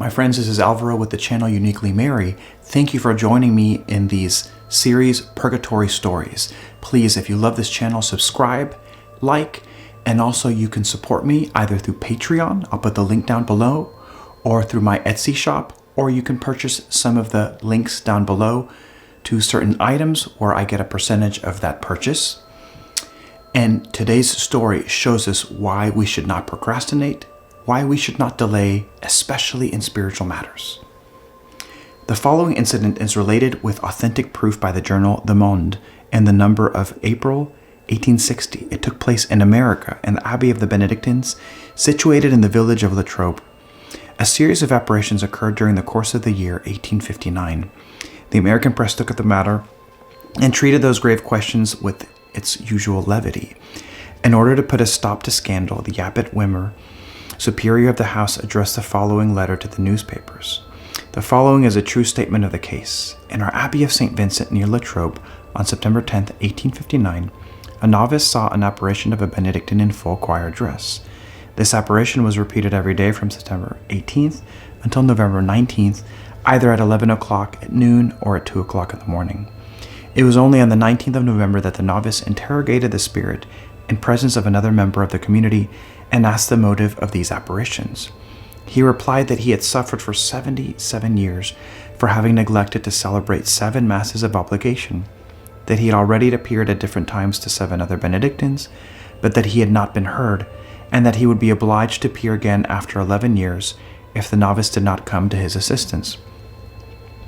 My friends, this is Alvaro with the channel Uniquely Mary. Thank you for joining me in these series Purgatory stories. Please, if you love this channel, subscribe, like, and also you can support me either through Patreon, I'll put the link down below, or through my Etsy shop, or you can purchase some of the links down below to certain items where I get a percentage of that purchase. And today's story shows us why we should not procrastinate, why we should not delay, especially in spiritual matters. The following incident is related with authentic proof by the journal Le Monde and the number of April 1860. It took place in America in the Abbey of the Benedictines, situated in the village of La Trobe. A series of apparitions occurred during the course of the year 1859. The American press took up the matter and treated those grave questions with its usual levity. In order to put a stop to scandal, the Abbot Wimmer, superior of the house, addressed the following letter to the newspapers. The following is a true statement of the case. In our Abbey of St. Vincent near La Trobe, on September 10, 1859, a novice saw an apparition of a Benedictine in full choir dress. This apparition was repeated every day from September 18th until November 19th, either at 11 o'clock at noon or at 2 o'clock in the morning. It was only on the 19th of November that the novice interrogated the spirit in presence of another member of the community and asked the motive of these apparitions. He replied that he had suffered for 77 years for having neglected to celebrate 7 masses of obligation, that he had already appeared at different times to 7 other Benedictines, but that he had not been heard, and that he would be obliged to appear again after 11 years if the novice did not come to his assistance.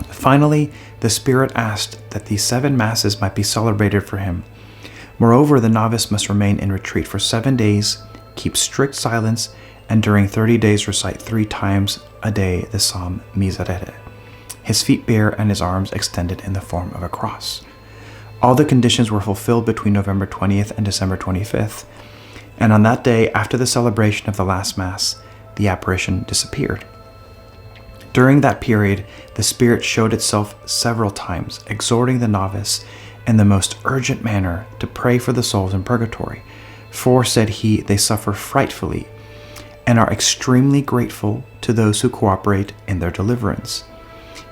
Finally, the spirit asked that these 7 masses might be celebrated for him. Moreover, the novice must remain in retreat for 7 days, keep strict silence, and during 30 days recite 3 times a day the psalm Miserere, his feet bare and his arms extended in the form of a cross. All the conditions were fulfilled between November 20th and December 25th, and on that day, after the celebration of the last Mass, the apparition disappeared. During that period, the spirit showed itself several times, exhorting the novice in the most urgent manner to pray for the souls in purgatory. For, said he, they suffer frightfully and are extremely grateful to those who cooperate in their deliverance.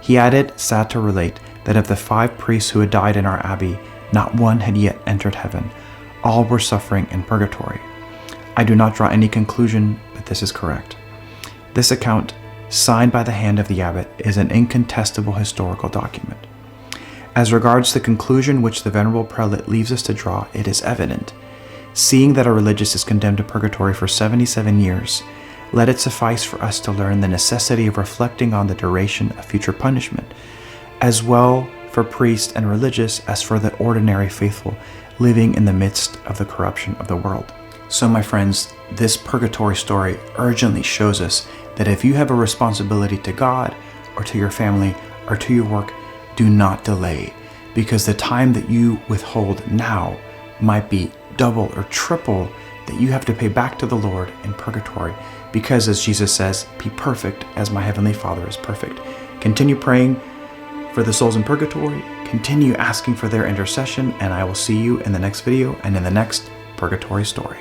He added, sad to relate, that of the 5 priests who had died in our abbey, not one had yet entered heaven. All were suffering in purgatory. I do not draw any conclusion, but this is correct. This account, signed by the hand of the abbot, is an incontestable historical document. As regards the conclusion which the venerable prelate leaves us to draw, it is evident. Seeing that a religious is condemned to purgatory for 77 years, let it suffice for us to learn the necessity of reflecting on the duration of future punishment, as well for priest and religious as for the ordinary faithful living in the midst of the corruption of the world. So, my friends, this purgatory story urgently shows us that if you have a responsibility to God or to your family or to your work, do not delay, because the time that you withhold now might be double or triple that you have to pay back to the Lord in purgatory, because as Jesus says, be perfect as my heavenly Father is perfect. Continue praying for the souls in purgatory, continue asking for their intercession, and I will see you in the next video and in the next purgatory story.